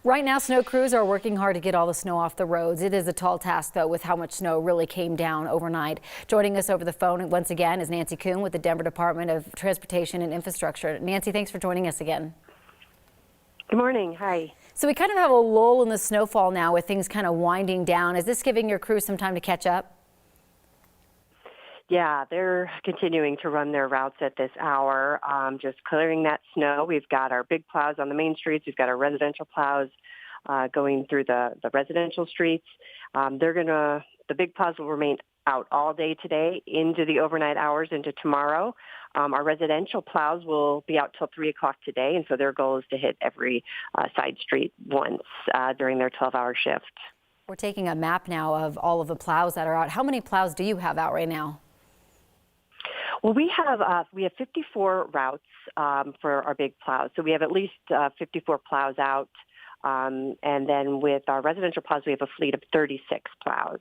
Right now, snow crews are working hard to get all the snow off the roads. It is a tall task, though, with how much snow really came down overnight. Joining us over the phone once again is Nancy Kuhn with the Denver Department of Transportation and Infrastructure. Nancy, thanks for joining us again. Good morning. Hi. So we kind of have a lull in the snowfall now with things kind of winding down. Is this giving your crews some time to catch up? Yeah, they're continuing to run their routes at this hour, just clearing that snow. We've got our big plows on the main streets. We've got our residential plows going through the residential streets. The big plows will remain out all day today into the overnight hours into tomorrow. Our residential plows will be out till 3 o'clock today, and so their goal is to hit every side street once during their 12-hour shift. We're taking a map now of all of the plows that are out. How many plows do you have out right now? Well, we have 54 routes for our big plows. So we have at least 54 plows out. And then with our residential plows, we have a fleet of 36 plows.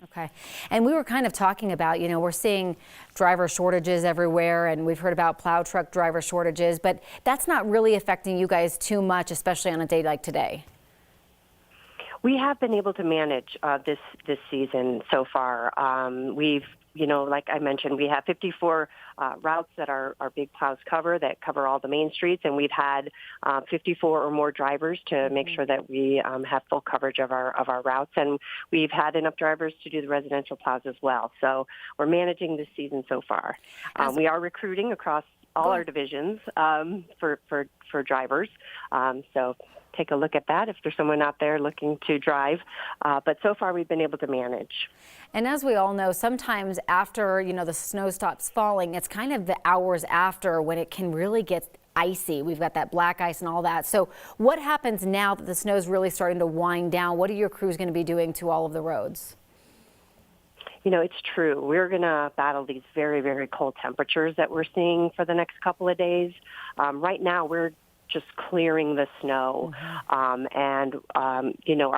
Okay. And we were kind of talking about, we're seeing driver shortages everywhere, and we've heard about plow truck driver shortages, but that's not really affecting you guys too much, especially on a day like today. We have been able to manage this season so far. Like I mentioned, we have 54 routes that our big plows that cover all the main streets, and we've had 54 or more drivers to make sure that we have full coverage of our routes, and we've had enough drivers to do the residential plows as well. So we're managing this season so far. We are recruiting across all our divisions for drivers. So take a look at that if there's someone out there looking to drive. But so far, we've been able to manage. And as we all know, sometimes after, the snow stops falling, it's kind of the hours after when it can really get icy. We've got that black ice and all that. So what happens now that the snow is really starting to wind down? What are your crews going to be doing to all of the roads? It's true. We're going to battle these very, very cold temperatures that we're seeing for the next couple of days. Right now, we're just clearing the snow. Our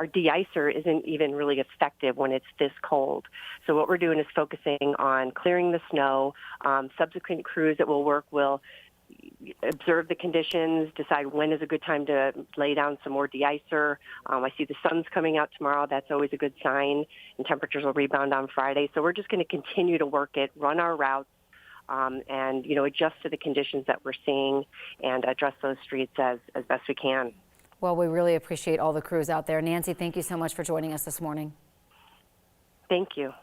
de-icer isn't even really effective when it's this cold. So what we're doing is focusing on clearing the snow. Subsequent crews that will work will observe the conditions, decide when is a good time to lay down some more de-icer. I see the sun's coming out tomorrow. That's always a good sign, and temperatures will rebound on Friday. So we're just going to continue to work it, run our routes, and adjust to the conditions that we're seeing and address those streets as best we can. Well, we really appreciate all the crews out there. Nancy, thank you so much for joining us this morning. Thank you.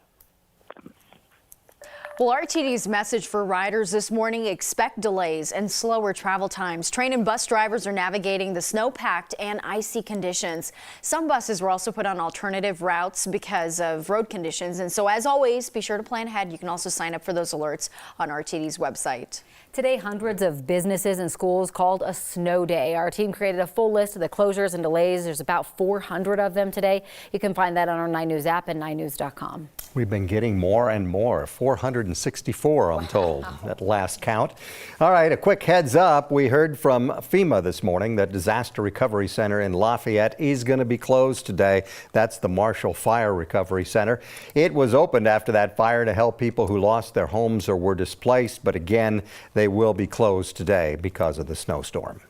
Well, RTD's message for riders this morning: expect delays and slower travel times. Train and bus drivers are navigating the snow-packed and icy conditions. Some buses were also put on alternative routes because of road conditions. And so, as always, be sure to plan ahead. You can also sign up for those alerts on RTD's website. Today, hundreds of businesses and schools called a snow day. Our team created a full list of the closures and delays. There's about 400 of them today. You can find that on our 9 News app and 9news.com. We've been getting more and more, 464, I'm told, at last count. All right, a quick heads up. We heard from FEMA this morning that Disaster Recovery Center in Lafayette is going to be closed today. That's the Marshall Fire Recovery Center. It was opened after that fire to help people who lost their homes or were displaced, but again, they will be closed today because of the snowstorm.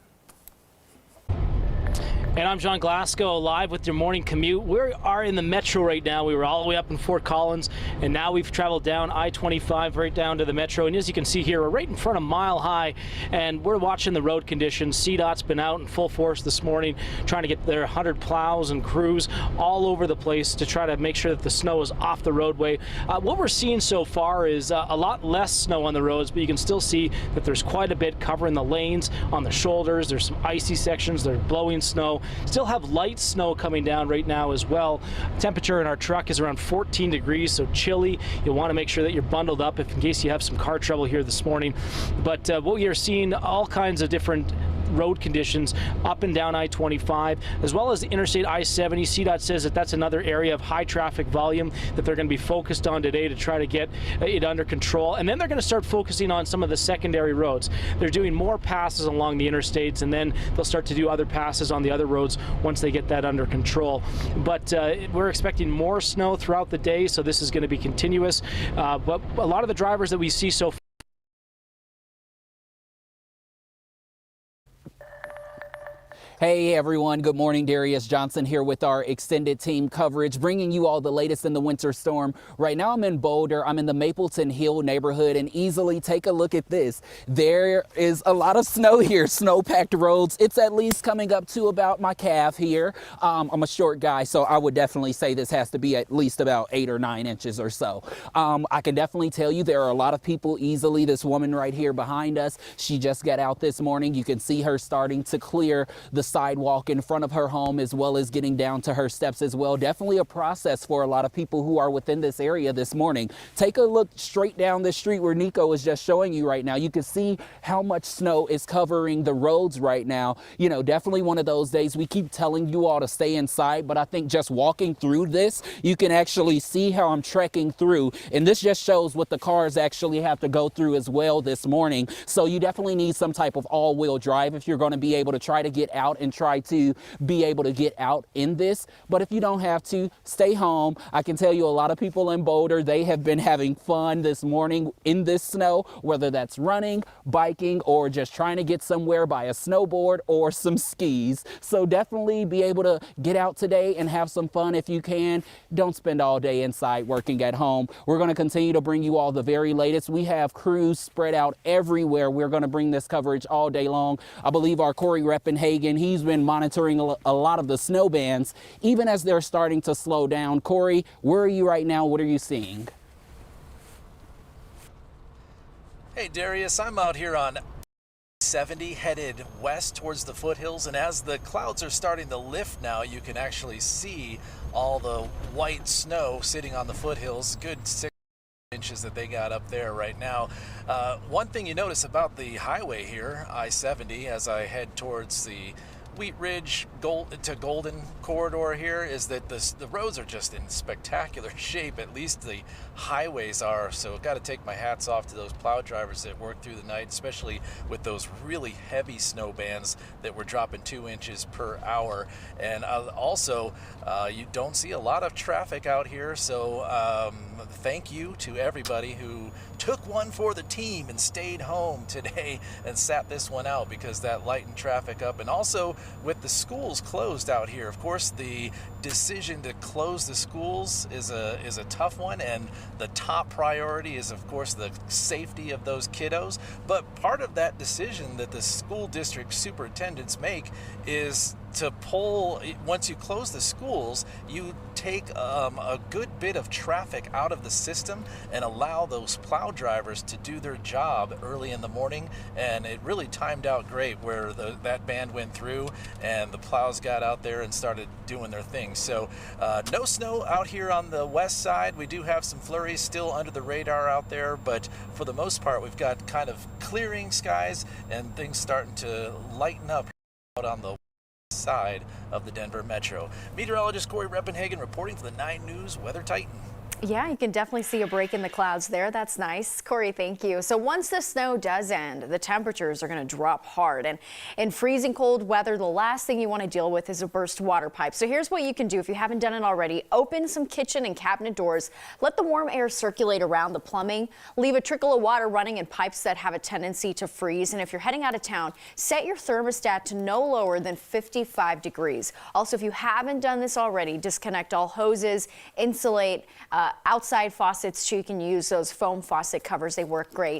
And I'm John Glasgow, live with your morning commute. We are in the metro right now. We were all the way up in Fort Collins, and now we've traveled down I-25 right down to the metro. And as you can see here, we're right in front of Mile High, and we're watching the road conditions. CDOT's been out in full force this morning, trying to get their 100 plows and crews all over the place to try to make sure that the snow is off the roadway. What we're seeing so far is a lot less snow on the roads, but you can still see that there's quite a bit covering the lanes, on the shoulders. There's some icy sections. They're blowing snow. Still have light snow coming down right now as well. Temperature in our truck is around 14 degrees, so chilly. You'll want to make sure that you're bundled up in case you have some car trouble here this morning. But what we are seeing, all kinds of different road conditions up and down I-25, as well as the Interstate I-70. CDOT says that that's another area of high traffic volume that they're going to be focused on today to try to get it under control. And then they're going to start focusing on some of the secondary roads. They're doing more passes along the interstates, and then they'll start to do other passes on the other roads once they get that under control. But we're expecting more snow throughout the day, so this is going to be continuous. But a lot of the drivers that we see so far Hey everyone, good morning. Darius Johnson here with our extended team coverage, bringing you all the latest in the winter storm. Right now I'm in Boulder. I'm in the Mapleton Hill neighborhood, and easily take a look at this. There is a lot of snow here, snow-packed roads. It's at least coming up to about my calf here. I'm a short guy, so I would definitely say this has to be at least about 8 or 9 inches or so. I can definitely tell you there are a lot of people easily. This woman right here behind us, she just got out this morning. You can see her starting to clear the sidewalk in front of her home, as well as getting down to her steps as well. Definitely a process for a lot of people who are within this area this morning. Take a look straight down the street where Nico was just showing you right now. You can see how much snow is covering the roads right now. You know, definitely one of those days we keep telling you all to stay inside, but I think just walking through this, you can actually see how I'm trekking through, and this just shows what the cars actually have to go through as well this morning. So you definitely need some type of all-wheel drive if you're going to be able to try to get out and try to be able to get out in this. But if you don't have to, stay home. I can tell you a lot of people in Boulder, they have been having fun this morning in this snow, whether that's running, biking, or just trying to get somewhere by a snowboard or some skis. So definitely be able to get out today and have some fun if you can. Don't spend all day inside working at home. We're going to continue to bring you all the very latest. We have crews spread out everywhere. We're going to bring this coverage all day long. I believe our Corey Reppenhagen, he's been monitoring a lot of the snow bands, even as they're starting to slow down. Corey, where are you right now? What are you seeing? Hey Darius, I'm out here on 70 headed west towards the foothills, and as the clouds are starting to lift now, you can actually see all the white snow sitting on the foothills. Good 6 inches that they got up there right now. One thing you notice about the highway here, I-70, as I head towards the Wheat Ridge to Golden corridor here, is that the roads are just in spectacular shape. At least the highways are. So I've got to take my hats off to those plow drivers that worked through the night, especially with those really heavy snow bands that were dropping 2 inches per hour. And also, you don't see a lot of traffic out here. So thank you to everybody who took one for the team and stayed home today and sat this one out, because that lightened traffic up. And also with the schools closed out here, of course, the decision to close the schools is a tough one, and the top priority is, of course, the safety of those kiddos. But part of that decision that the school district superintendents make is to pull, once you close the schools, you take a good bit of traffic out of the system and allow those plow drivers to do their job early in the morning. And it really timed out great where that band went through and the plows got out there and started doing their thing. So no snow out here on the west side. We do have some flurries still under the radar out there, but for the most part we've got kind of clearing skies and things starting to lighten up out on the side of the Denver Metro. Meteorologist Corey Reppenhagen reporting for the 9 News Weather Titan. Yeah, you can definitely see a break in the clouds there. That's nice. Corey, thank you. So once the snow does end, the temperatures are going to drop hard. And in freezing cold weather, the last thing you want to deal with is a burst water pipe. So here's what you can do if you haven't done it already. Open some kitchen and cabinet doors. Let the warm air circulate around the plumbing. Leave a trickle of water running in pipes that have a tendency to freeze. And if you're heading out of town, set your thermostat to no lower than 55 degrees. Also, if you haven't done this already, disconnect all hoses, insulate outside faucets, so you can use those foam faucet covers. They work great.